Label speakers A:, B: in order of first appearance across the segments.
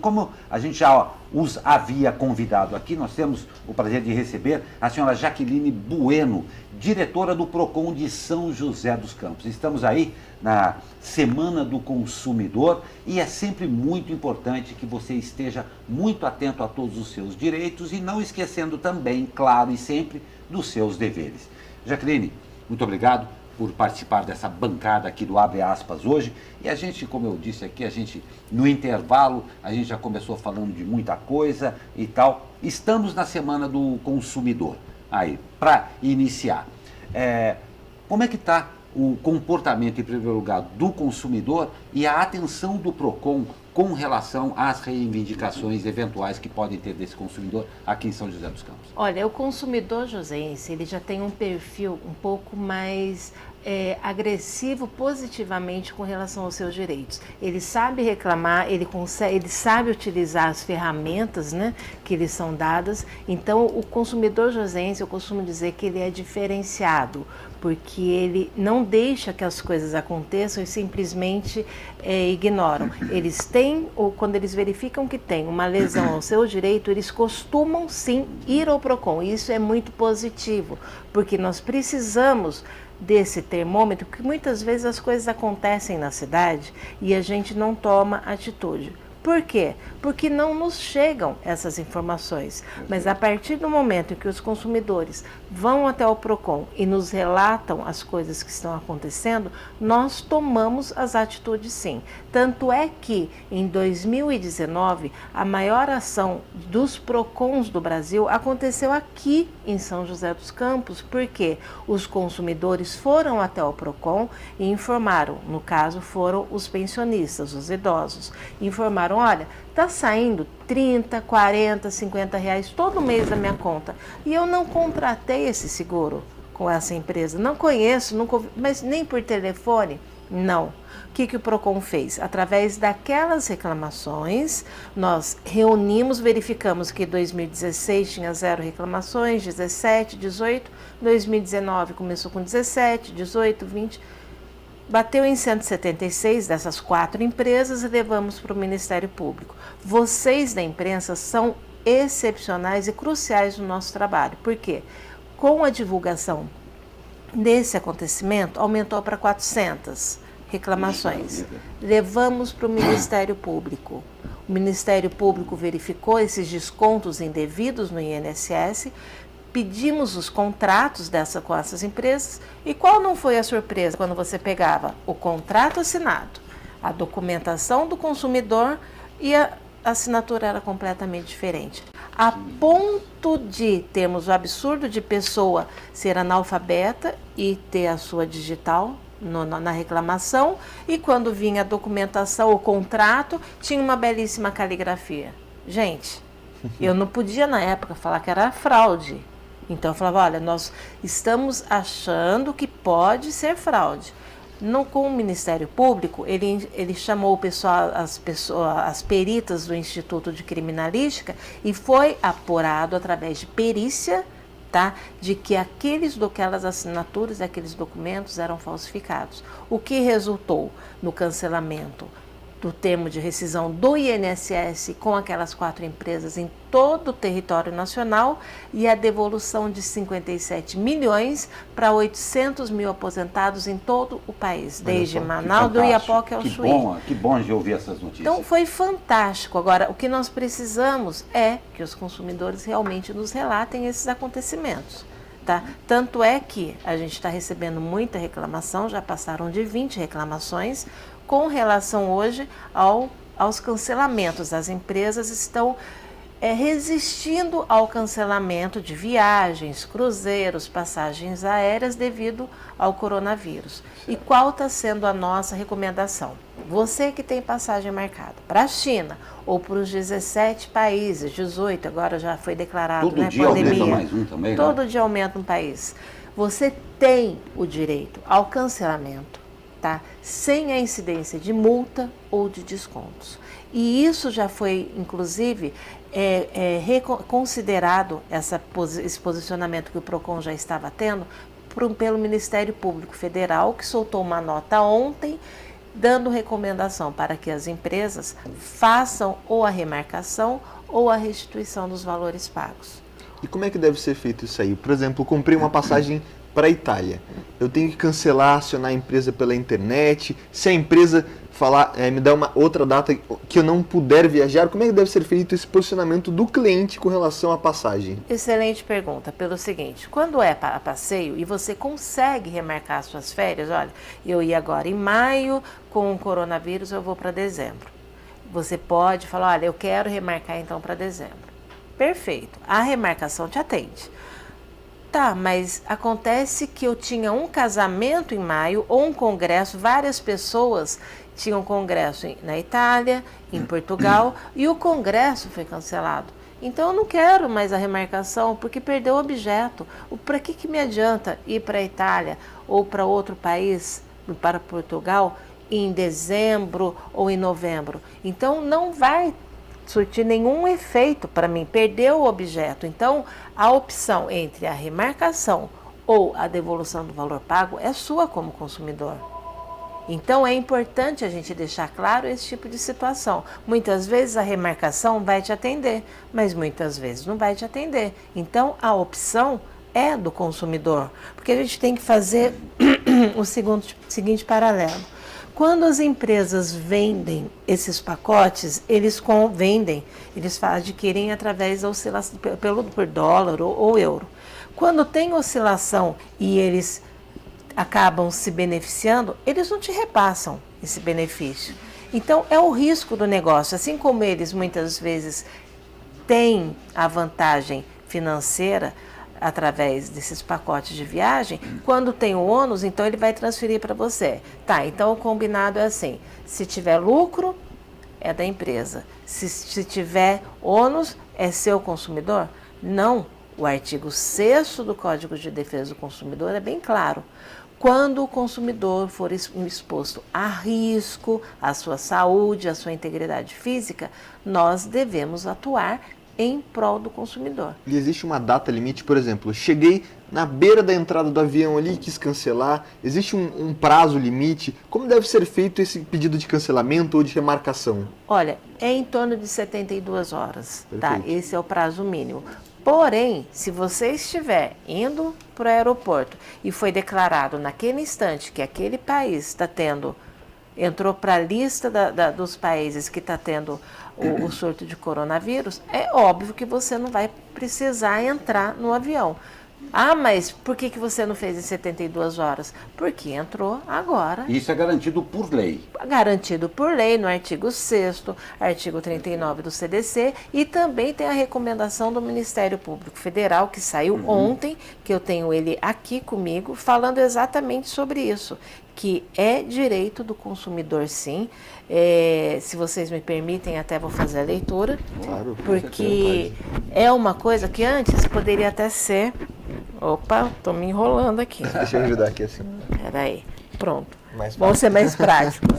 A: Como a gente já os havia convidado aqui, nós temos o prazer de receber a senhora Jaqueline Bueno, diretora do PROCON de São José dos Campos. Estamos aí na Semana do Consumidor e é sempre muito importante que você esteja muito atento a todos os seus direitos e não esquecendo também, claro e sempre, dos seus deveres. Jaqueline, muito obrigado por participar dessa bancada aqui do Abre Aspas hoje. E a gente, como eu disse aqui, no intervalo, a gente já começou falando de muita coisa e tal. Estamos na Semana do Consumidor. Aí, para iniciar, como é que está o comportamento, em primeiro lugar, do consumidor e a atenção do PROCON com relação às reivindicações eventuais que podem ter desse consumidor aqui em São José dos Campos?
B: Olha, o consumidor josense, ele já tem um perfil um pouco mais agressivo positivamente com relação aos seus direitos. Ele sabe reclamar, ele sabe utilizar as ferramentas, né, que lhe são dadas. Então, o consumidor josense, eu costumo dizer que ele é diferenciado, porque ele não deixa que as coisas aconteçam e simplesmente ignoram. Eles têm, ou quando eles verificam que tem uma lesão ao seu direito, eles costumam sim ir ao PROCON. Isso é muito positivo, porque nós precisamos desse termômetro, que muitas vezes as coisas acontecem na cidade e a gente não toma atitude. Por quê? Porque não nos chegam essas informações. Mas a partir do momento em que os consumidores vão até o PROCON e nos relatam as coisas que estão acontecendo, nós tomamos as atitudes sim. Tanto é que em 2019, a maior ação dos PROCONs do Brasil aconteceu aqui em São José dos Campos, porque os consumidores foram até o PROCON e informaram, no caso foram os pensionistas, os idosos, informaram: olha, está saindo 30, 40, 50 reais todo mês da minha conta e eu não contratei esse seguro com essa empresa, não conheço, nunca ouvi, mas nem por telefone, não. O que o PROCON fez? Através daquelas reclamações, nós reunimos, verificamos que 2016 tinha 0 reclamações, 17, 18, 2019 começou com 17, 18, 20... Bateu em 176 dessas 4 empresas e levamos para o Ministério Público. Vocês da imprensa são excepcionais e cruciais no nosso trabalho. Por quê? Com a divulgação desse acontecimento, aumentou para 400 reclamações. Levamos para o Ministério Público. O Ministério Público verificou esses descontos indevidos no INSS, pedimos os contratos com essas empresas e qual não foi a surpresa quando você pegava o contrato assinado, a documentação do consumidor e a assinatura era completamente diferente. A ponto de termos o absurdo de pessoa ser analfabeta e ter a sua digital na reclamação e quando vinha a documentação, o contrato, tinha uma belíssima caligrafia. Gente, eu não podia na época falar que era fraude. Então eu falava, olha, nós estamos achando que pode ser fraude. Com o Ministério Público, ele chamou o pessoal, as peritas do Instituto de Criminalística e foi apurado através de perícia, tá, de que aquelas assinaturas, aqueles documentos eram falsificados. O que resultou no cancelamento do termo de rescisão do INSS com aquelas 4 empresas em todo o território nacional e a devolução de 57 milhões para 800 mil aposentados em todo o país, desde Manaus, do Iapoque ao Chuí.
A: Que bom de ouvir essas notícias.
B: Então foi fantástico. Agora, o que nós precisamos é que os consumidores realmente nos relatem esses acontecimentos. Tá? Tanto é que a gente está recebendo muita reclamação, já passaram de 20 reclamações, com relação hoje aos cancelamentos. As empresas estão resistindo ao cancelamento de viagens, cruzeiros, passagens aéreas devido ao coronavírus. E qual está sendo a nossa recomendação? Você que tem passagem marcada para a China ou para os 17 países, 18, agora já foi declarado,
A: todo dia pandemia. Aumenta mais um também,
B: todo dia aumenta um país. Você tem o direito ao cancelamento, tá? Sem a incidência de multa ou de descontos. E isso já foi, inclusive, considerado, esse posicionamento que o PROCON já estava tendo, pelo Ministério Público Federal, que soltou uma nota ontem dando recomendação para que as empresas façam ou a remarcação ou a restituição dos valores pagos.
C: E como é que deve ser feito isso aí? Por exemplo, eu comprei uma passagem para a Itália. Eu tenho que cancelar, acionar a empresa pela internet. Se a empresa falar, me dar uma outra data que eu não puder viajar, como é que deve ser feito esse posicionamento do cliente com relação à passagem?
B: Excelente pergunta, pelo seguinte, quando é para passeio e você consegue remarcar suas férias, olha, eu ia agora em maio, com o coronavírus eu vou para dezembro. Você pode falar, olha, eu quero remarcar então para dezembro. Perfeito, a remarcação te atende. Tá, mas acontece que eu tinha um casamento em maio ou um congresso, várias pessoas tinham um congresso na Itália, em Portugal, e o congresso foi cancelado. Então eu não quero mais a remarcação porque perdeu o objeto. Para que me adianta ir para a Itália ou para outro país, para Portugal, em dezembro ou em novembro? Então não vai surtir nenhum efeito para mim, perdeu o objeto. Então, a opção entre a remarcação ou a devolução do valor pago é sua como consumidor. Então, é importante a gente deixar claro esse tipo de situação. Muitas vezes a remarcação vai te atender, mas muitas vezes não vai te atender. Então, a opção é do consumidor, porque a gente tem que fazer o seguinte paralelo. Quando as empresas vendem esses pacotes, eles adquirem através da oscilação por dólar ou euro. Quando tem oscilação e eles acabam se beneficiando, eles não te repassam esse benefício. Então é o risco do negócio, assim como eles muitas vezes têm a vantagem financeira através desses pacotes de viagem, quando tem o ônus, então ele vai transferir para você. Tá, então o combinado é assim, se tiver lucro, é da empresa. Se tiver ônus, é seu consumidor? Não. O artigo 6º do Código de Defesa do Consumidor é bem claro. Quando o consumidor for exposto a risco, à sua saúde, à sua integridade física, nós devemos atuar em prol do consumidor.
C: E existe uma data limite, por exemplo, cheguei na beira da entrada do avião ali e quis cancelar, existe um prazo limite? Como deve ser feito esse pedido de cancelamento ou de remarcação?
B: Olha, é em torno de 72 horas, tá?
C: Perfeito.
B: Esse é o prazo mínimo. Porém, se você estiver indo para o aeroporto e foi declarado naquele instante que aquele país entrou para a lista dos países que está tendo o surto de coronavírus, é óbvio que você não vai precisar entrar no avião. Ah, mas por que você não fez em 72 horas? Porque entrou agora.
A: Isso é garantido por lei.
B: Garantido por lei no artigo 6º, artigo 39 do CDC, e também tem a recomendação do Ministério Público Federal, que saiu ontem, que eu tenho ele aqui comigo, falando exatamente sobre isso, que é direito do consumidor, sim. Se vocês me permitem, até vou fazer a leitura,
C: Claro,
B: porque é uma coisa que antes poderia até ser... Opa, estou me enrolando aqui.
C: Deixa eu ajudar aqui assim.
B: Peraí, pronto.
C: Mais
B: Vamos ser
C: fácil.
B: mais práticos.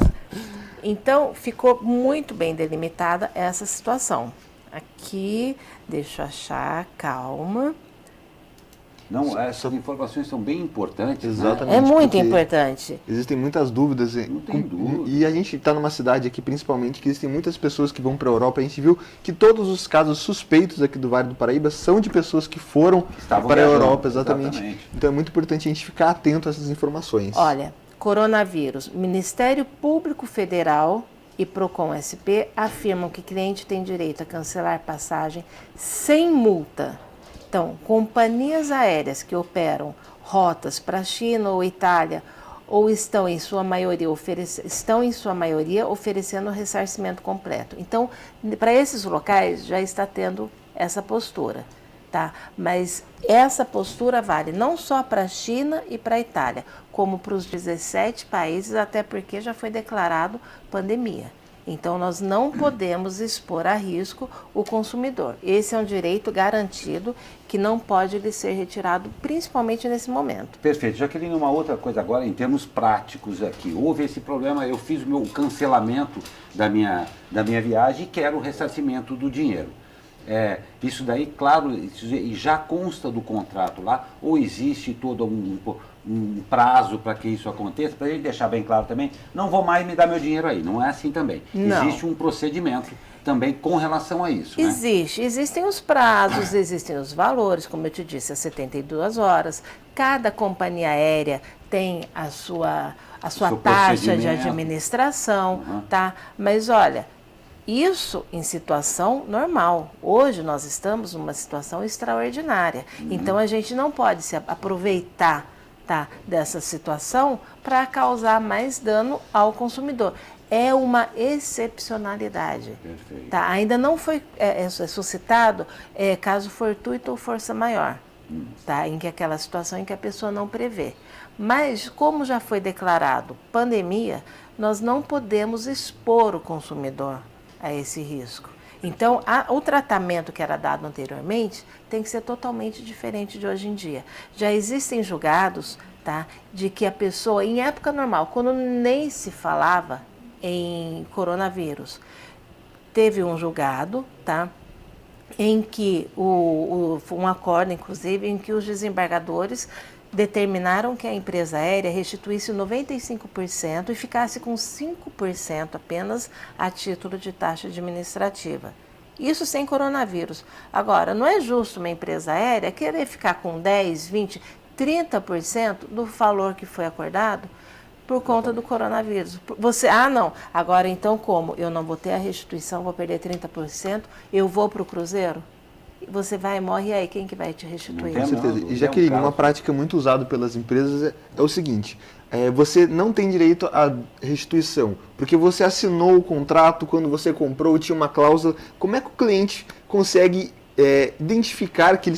B: Então, ficou muito bem delimitada essa situação. Aqui, deixa eu achar, calma.
A: Não, essas informações são bem importantes.
C: Exatamente.
B: É muito
C: porque
B: importante.
C: Existem muitas dúvidas.
A: Não tem dúvida.
C: E a gente está numa cidade aqui, principalmente, que existem muitas pessoas que vão para a Europa. A gente viu que todos os casos suspeitos aqui do Vale do Paraíba são de pessoas que foram
A: Estavam
C: para a
A: viajando,
C: Europa, exatamente.
A: exatamente.
C: Então é muito importante a gente ficar atento a essas informações.
B: Olha, coronavírus, Ministério Público Federal e Procon-SP afirmam que cliente tem direito a cancelar passagem sem multa. Então, companhias aéreas que operam rotas para a China ou Itália ou estão em sua maioria oferecendo ressarcimento completo. Então, para esses locais já está tendo essa postura, tá? Mas essa postura vale não só para a China e para a Itália, como para os 17 países, até porque já foi declarado pandemia. Então, nós não podemos expor a risco o consumidor. Esse é um direito garantido que não pode lhe ser retirado, principalmente nesse momento.
A: Perfeito. Jaqueline, uma outra coisa agora, em termos práticos aqui. Houve esse problema, eu fiz o meu cancelamento da minha viagem e quero o ressarcimento do dinheiro. Isso daí, claro, e já consta do contrato lá, ou existe todo um prazo para que isso aconteça, para a gente deixar bem claro também, não vou mais me dar meu dinheiro aí, não é assim também.
B: Não.
A: Existe um procedimento também com relação a isso, né?
B: Existem os prazos, existem os valores, como eu te disse, as 72 horas. Cada companhia aérea tem a sua taxa de administração, tá? Mas olha, isso em situação normal. Hoje nós estamos numa situação extraordinária. Então a gente não pode se aproveitar, tá, dessa situação para causar mais dano ao consumidor. É uma excepcionalidade.
A: Perfeito.
B: Tá? Ainda não foi suscitado caso fortuito ou força maior, tá? Em que aquela situação em que a pessoa não prevê. Mas, como já foi declarado pandemia, nós não podemos expor o consumidor a esse risco. Então, o tratamento que era dado anteriormente tem que ser totalmente diferente de hoje em dia. Já existem julgados, tá, de que a pessoa, em época normal, quando nem se falava em coronavírus, teve um julgado, tá, em que um acordo, inclusive, em que os desembargadores determinaram que a empresa aérea restituísse 95% e ficasse com 5% apenas a título de taxa administrativa. Isso sem coronavírus. Agora, não é justo uma empresa aérea querer ficar com 10, 20, 30% do valor que foi acordado por conta do coronavírus. Não, agora então como? Eu não vou ter a restituição, vou perder 30%, eu vou para o cruzeiro? Você vai e morre, e aí quem que vai te restituir?
C: Com certeza. E Jaqueline, uma prática muito usada pelas empresas é o seguinte, você não tem direito à restituição, porque você assinou o contrato quando você comprou, tinha uma cláusula. Como é que o cliente consegue identificar que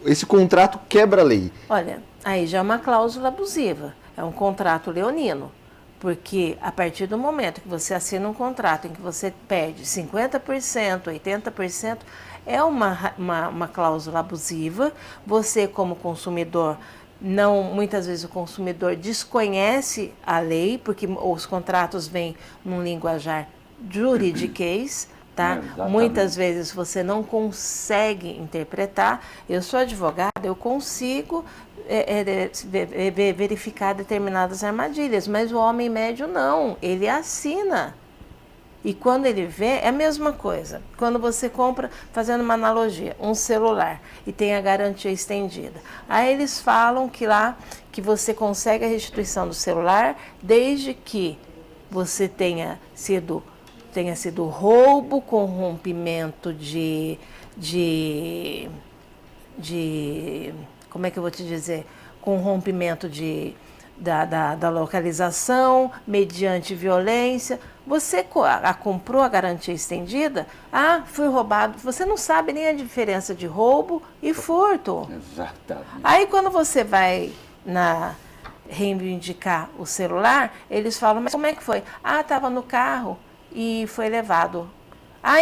C: esse contrato quebra a lei?
B: Olha, aí já é uma cláusula abusiva, é um contrato leonino. Porque a partir do momento que você assina um contrato em que você perde 50%, 80%, é uma cláusula abusiva. Você, como consumidor, muitas vezes o consumidor desconhece a lei, porque os contratos vêm num linguajar juridiquês, tá? Muitas vezes você não consegue interpretar. Eu sou advogada, eu consigo verificar determinadas armadilhas, mas o homem médio não, ele assina. E quando ele vê, é a mesma coisa. Quando você compra, fazendo uma analogia, um celular e tem a garantia estendida. Aí eles falam que você consegue a restituição do celular desde que você tenha sido roubo, corrompimento como é que eu vou te dizer? Corrompimento da localização, mediante violência. Você comprou a garantia estendida? Fui roubado. Você não sabe nem a diferença de roubo e furto.
A: Exatamente.
B: Aí quando você vai reivindicar o celular, eles falam, mas como é que foi? Estava no carro e foi levado.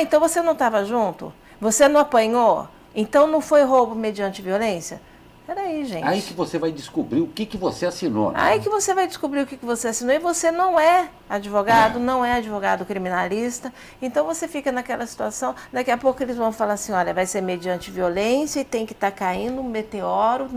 B: Então você não estava junto? Você não apanhou? Então não foi roubo mediante violência? Peraí, gente.
A: Aí que você vai descobrir o que você assinou. Né?
B: Aí que você vai descobrir o que você assinou e você não é advogado, não é advogado criminalista. Então você fica naquela situação, daqui a pouco eles vão falar assim, olha, vai ser mediante violência e tem que estar caindo um meteoro.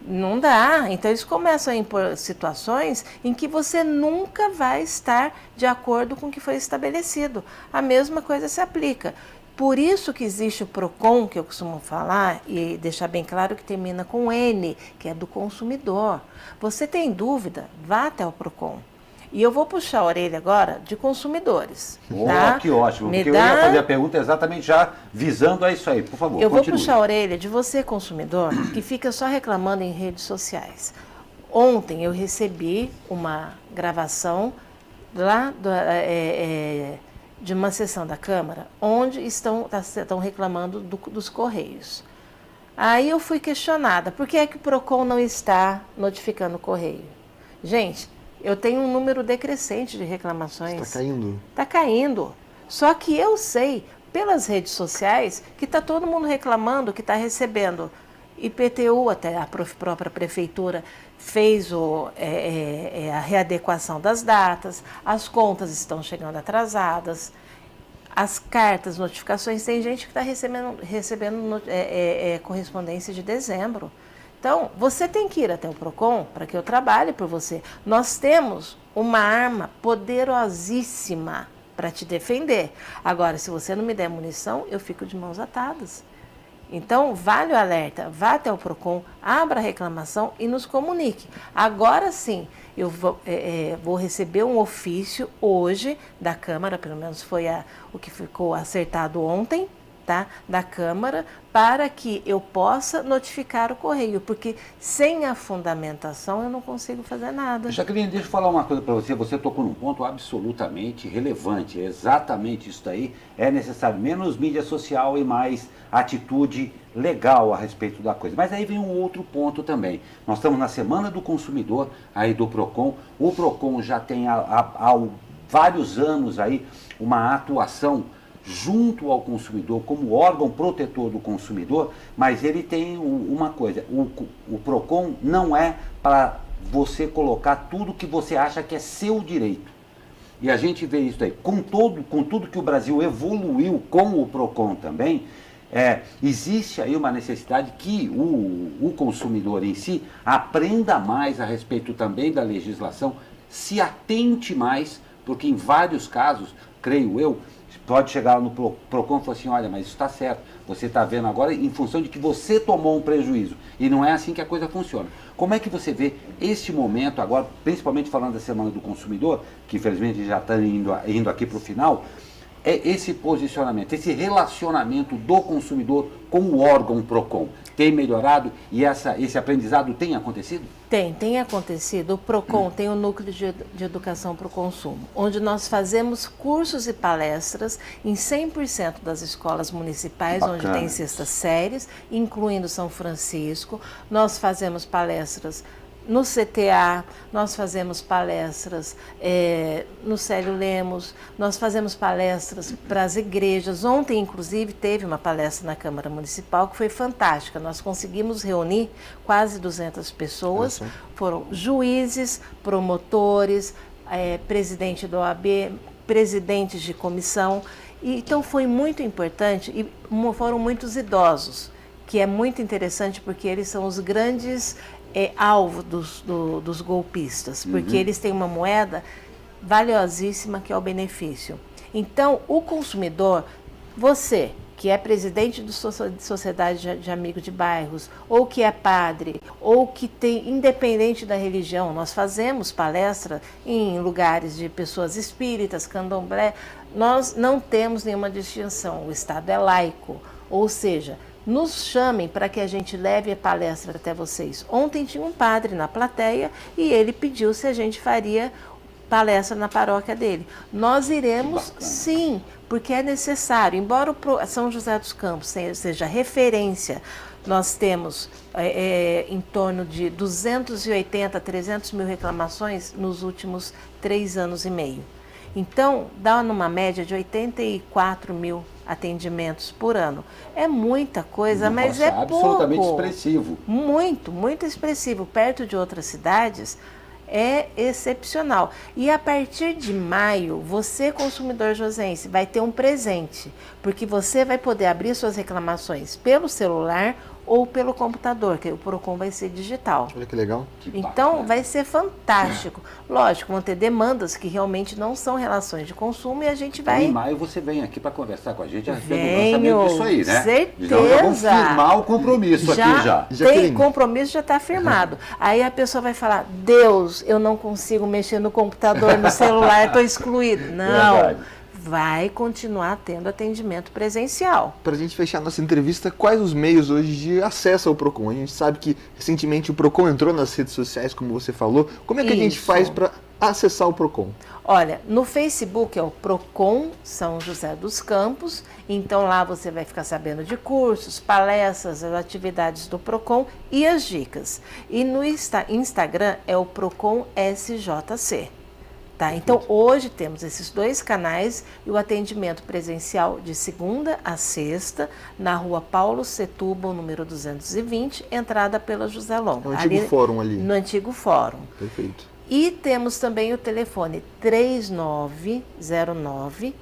B: Não dá. Então eles começam a impor situações em que você nunca vai estar de acordo com o que foi estabelecido. A mesma coisa se aplica. Por isso que existe o PROCON, que eu costumo falar, e deixar bem claro que termina com N, que é do consumidor. Você tem dúvida? Vá até o PROCON. E eu vou puxar a orelha agora de consumidores. Tá?
A: Que ótimo, porque eu ia fazer a pergunta exatamente já visando a isso aí. Por favor,
B: continue.
A: Vou
B: puxar a orelha de você, consumidor, que fica só reclamando em redes sociais. Ontem eu recebi uma gravação lá de uma sessão da Câmara, onde estão reclamando dos Correios. Aí eu fui questionada, por que é que o PROCON não está notificando o Correio? Gente, eu tenho um número decrescente de reclamações.
C: Está caindo.
B: Está caindo. Só que eu sei, pelas redes sociais, que está todo mundo reclamando que está recebendo IPTU, até a própria prefeitura fez a readequação das datas, as contas estão chegando atrasadas, as cartas, notificações, tem gente que está recebendo correspondência de dezembro. Então, você tem que ir até o PROCON para que eu trabalhe por você. Nós temos uma arma poderosíssima para te defender. Agora, se você não me der munição, eu fico de mãos atadas. Então, vale o alerta, vá até o PROCON, abra a reclamação e nos comunique. Agora sim, eu vou receber um ofício hoje da Câmara, pelo menos foi o que ficou acertado ontem, tá? Da Câmara, para que eu possa notificar o Correio, porque sem a fundamentação eu não consigo fazer nada.
A: Jaqueline, deixa eu falar uma coisa para você. Você tocou num ponto absolutamente relevante. É exatamente isso aí. É necessário menos mídia social e mais atitude legal a respeito da coisa. Mas aí vem um outro ponto também. Nós estamos na Semana do Consumidor aí do PROCON. O PROCON já tem há vários anos aí uma atuação junto ao consumidor, como órgão protetor do consumidor, mas ele tem uma coisa, o PROCON não é para você colocar tudo que você acha que é seu direito. E a gente vê isso aí. Com tudo que o Brasil evoluiu com o PROCON também, existe aí uma necessidade que o consumidor em si aprenda mais a respeito também da legislação, se atente mais, porque em vários casos, creio eu, pode chegar lá no PROCON e falar assim, olha, mas isso está certo, você está vendo agora em função de que você tomou um prejuízo. E não é assim que a coisa funciona. Como é que você vê este momento agora, principalmente falando da Semana do Consumidor, que infelizmente já está indo aqui para o final, esse posicionamento, esse relacionamento do consumidor com o órgão PROCON tem melhorado e esse aprendizado tem acontecido?
B: Tem acontecido. O PROCON tem o Núcleo de Educação para o Consumo, onde nós fazemos cursos e palestras em 100% das escolas municipais,
A: Bacana.
B: Onde tem sextas séries, incluindo São Francisco. Nós fazemos palestras no CTA, nós fazemos palestras no Célio Lemos, nós fazemos palestras para as igrejas. Ontem, inclusive, teve uma palestra na Câmara Municipal que foi fantástica. Nós conseguimos reunir quase 200 pessoas, foram juízes, promotores, presidente da OAB, presidentes de comissão. Então foi muito importante e foram muitos idosos, que é muito interessante porque eles são os grandes alvo dos golpistas, porque eles têm uma moeda valiosíssima que é o benefício. Então, o consumidor, você que é presidente de sociedade de amigos de bairros, ou que é padre, ou que tem, independente da religião, nós fazemos palestra em lugares de pessoas espíritas, candomblé, nós não temos nenhuma distinção, o Estado é laico, ou seja, nos chamem para que a gente leve a palestra até vocês. Ontem tinha um padre na plateia e ele pediu se a gente faria palestra na paróquia dele. Nós iremos sim, porque é necessário. Embora o São José dos Campos seja referência, nós temos em torno de 280, 300 mil reclamações nos últimos 3 anos e meio. Então, dá numa média de 84 mil atendimentos por ano. É muita coisa, mas é
A: absolutamente
B: pouco.
A: Expressivo.
B: Muito, muito expressivo. Perto de outras cidades, é excepcional. E a partir de maio, você, consumidor josense, vai ter um presente, porque você vai poder abrir suas reclamações pelo celular ou pelo computador, que o PROCON vai ser digital.
C: Olha que legal.
B: Então, vai ser fantástico. Lógico, vão ter demandas que realmente não são relações de consumo e a gente vai...
A: Em maio você vem aqui para conversar com a gente a respeito do
B: Venho,
A: lançamento disso aí, né?
B: certeza.
A: Já vamos firmar o compromisso aqui já.
B: Tem compromisso, já está firmado. Aí a pessoa vai falar, Deus, eu não consigo mexer no computador, no celular, estou excluído. Não.
A: Verdade.
B: Vai continuar tendo atendimento presencial.
C: Para a gente fechar nossa entrevista, quais os meios hoje de acesso ao PROCON? A gente sabe que recentemente o PROCON entrou nas redes sociais, como você falou. Como é que a gente faz para acessar o PROCON?
B: Olha, no Facebook é o PROCON São José dos Campos, então lá você vai ficar sabendo de cursos, palestras, as atividades do PROCON e as dicas. E no Instagram é o PROCON SJC. Tá, então, hoje temos esses 2 canais e o atendimento presencial de segunda a sexta, na rua Paulo Setúbal, número 220, entrada pela José Longo.
C: No antigo fórum ali.
B: No antigo fórum.
C: Perfeito.
B: E temos também o telefone 3909-1440.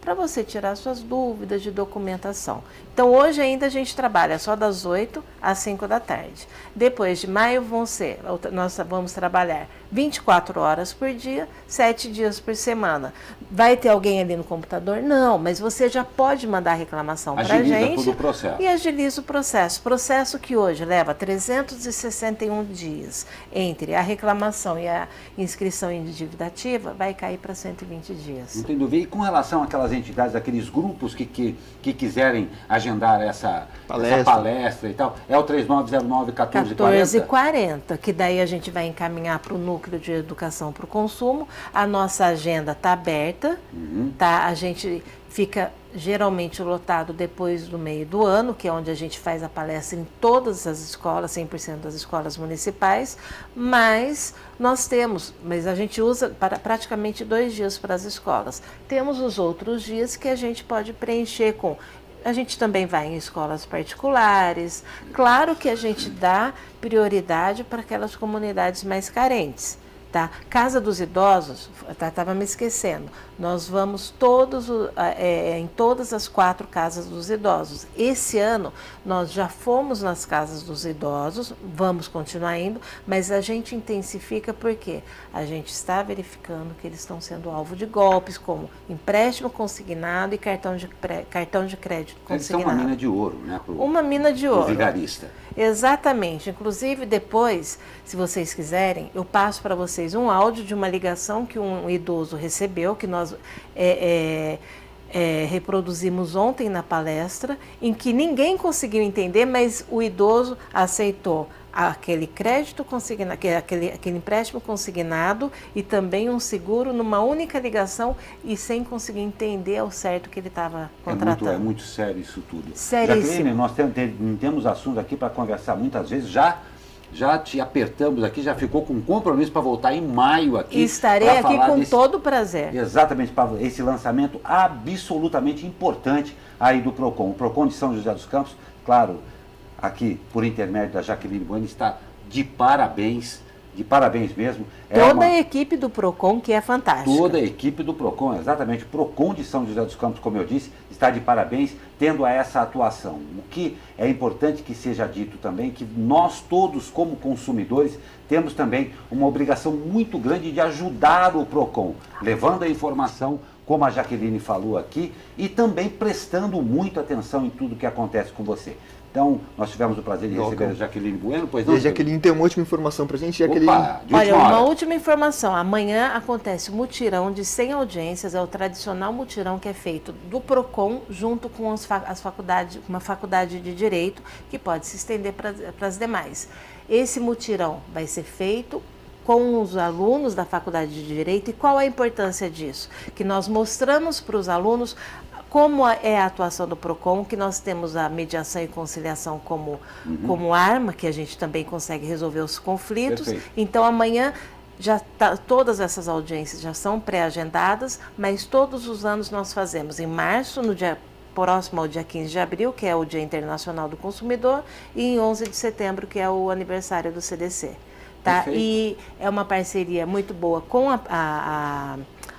B: para você tirar suas dúvidas de documentação. Então, hoje ainda a gente trabalha só das 8 às 5 da tarde. Depois de maio nós vamos trabalhar 24 horas por dia, 7 dias por semana. Vai ter alguém ali no computador? Não, mas você já pode mandar reclamação para a gente.
A: Todo o processo.
B: E agiliza o processo. Processo que hoje leva 361 dias entre a reclamação e a inscrição em dívida ativa, vai cair para 120 dias.
A: Não tem dúvida. E com relação àquelas entidades, aqueles grupos que quiserem agendar essa palestra e tal, é o 3909-1440?
B: Que daí a gente vai encaminhar para o Núcleo de Educação para o Consumo. A nossa agenda está aberta, tá? A gente fica geralmente lotado depois do meio do ano, que é onde a gente faz a palestra em todas as escolas, 100% das escolas municipais, mas a gente usa para praticamente 2 dias para as escolas. Temos os outros dias que a gente pode preencher com... A gente também vai em escolas particulares. Claro que a gente dá prioridade para aquelas comunidades mais carentes. Tá? Casa dos Idosos, estava me esquecendo, nós vamos em todas as 4 casas dos idosos. Esse ano nós já fomos nas casas dos idosos, vamos continuar indo, mas a gente intensifica porque a gente está verificando que eles estão sendo alvo de golpes, como empréstimo consignado e cartão de crédito consignado.
A: Eles são uma mina de ouro, né?
B: Uma mina de ouro.
A: Vigarista.
B: Exatamente. Inclusive, depois, se vocês quiserem, eu passo para vocês um áudio de uma ligação que um idoso recebeu, que nós reproduzimos ontem na palestra, em que ninguém conseguiu entender, mas o idoso aceitou aquele crédito consignado, aquele empréstimo consignado e também um seguro numa única ligação e sem conseguir entender ao certo que ele estava contratando.
A: É muito sério isso tudo.
B: Seríssimo.
A: Jaqueline, nós temos assunto aqui para conversar muitas vezes, já te apertamos aqui, já ficou com compromisso para voltar em maio aqui.
B: Estarei aqui com todo prazer.
A: Exatamente, para esse lançamento absolutamente importante aí do PROCON. O PROCON de São José dos Campos, claro, aqui por intermédio da Jaqueline Bueno, está de parabéns mesmo.
B: Toda a equipe do PROCON, que é fantástica.
A: Toda a equipe do PROCON, exatamente. O PROCON de São José dos Campos, como eu disse, está de parabéns tendo essa atuação. O que é importante que seja dito também, que nós todos, como consumidores, temos também uma obrigação muito grande de ajudar o PROCON, levando a informação, como a Jaqueline falou aqui, e também prestando muita atenção em tudo que acontece com você. Então, nós tivemos o prazer de receber a Jaqueline Bueno, pois não?
C: E a Jaqueline tem uma última informação para a gente, Jaqueline.
B: Olha, uma última informação. Amanhã acontece o mutirão de 100 audiências, é o tradicional mutirão que é feito do PROCON junto com as faculdades, uma faculdade de Direito, que pode se estender para as demais. Esse mutirão vai ser feito com os alunos da Faculdade de Direito. E qual a importância disso? Que nós mostramos para os alunos como é a atuação do PROCON, que nós temos a mediação e conciliação como arma, que a gente também consegue resolver os conflitos.
A: Perfeito.
B: Então, amanhã, todas essas audiências já são pré-agendadas, mas todos os anos nós fazemos em março, no dia próximo ao dia 15 de abril, que é o Dia Internacional do Consumidor, e em 11 de setembro, que é o aniversário do CDC. Tá? E é uma parceria muito boa com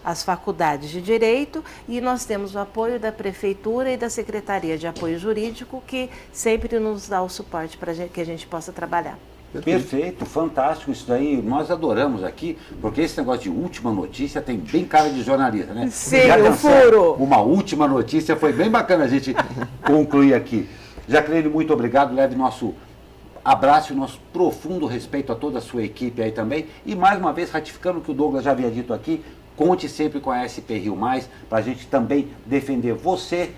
B: as faculdades de Direito, e nós temos o apoio da Prefeitura e da Secretaria de Apoio Jurídico, que sempre nos dá o suporte para que a gente possa trabalhar.
A: Perfeito, fantástico isso daí, nós adoramos aqui, porque esse negócio de última notícia tem bem cara de jornalista, né?
B: Sim, o furo.
A: Uma última notícia, foi bem bacana a gente concluir aqui. Jaqueline, muito obrigado, leve nosso abraço e nosso profundo respeito a toda a sua equipe aí também, e mais uma vez ratificando o que o Douglas já havia dito aqui, conte sempre com a SP Rio Mais, para a gente também defender você,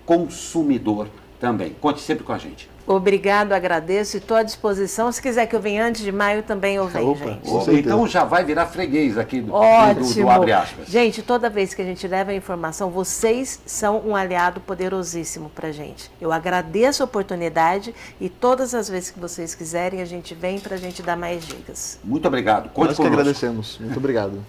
A: consumidor também. Conte sempre com a gente.
B: Obrigado, agradeço e estou à disposição. Se quiser que eu venha antes de maio, também eu venho, gente.
A: Então já vai virar freguês aqui do Abre Aspas.
B: Gente, toda vez que a gente leva a informação, vocês são um aliado poderosíssimo para a gente. Eu agradeço a oportunidade e todas as vezes que vocês quiserem, a gente vem para a gente dar mais dicas.
A: Muito obrigado.
C: Nós que agradecemos. Muito obrigado.